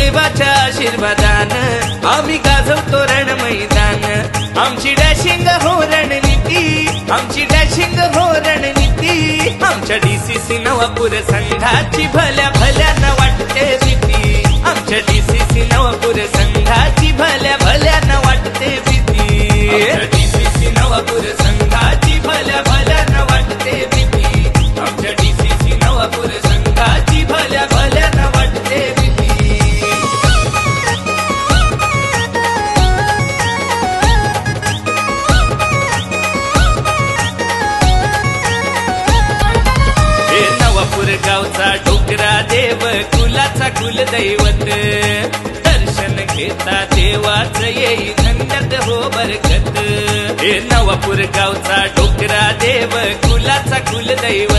देवाच्या आशीर्वादान आम्ही गाजवतो रण मैदान। आमची डॅशिंग हो रणनीती, आमची डॅशिंग हो रणनीती, आमच्या DCC नवापूर संघाची भल्या भल्यानं वाटते भीती, आमच्या DCC नवापूर संघाची भल्या भल्यानं वाटते भीती, DCC नवापूर संघाची भल्या भल्यानं वाटते भीती, आमच्या DCC नवापूर संघाची भल्या भल्यानं वाटते भीती। नवापूर गावचा डोकरा देव कुलाचा कुलदैवत, दर्शन घेता देवाच येई धन्यत हो बरकत। हे नवापूर गावचा डोकरा देव कुलाचा कुलदैवत,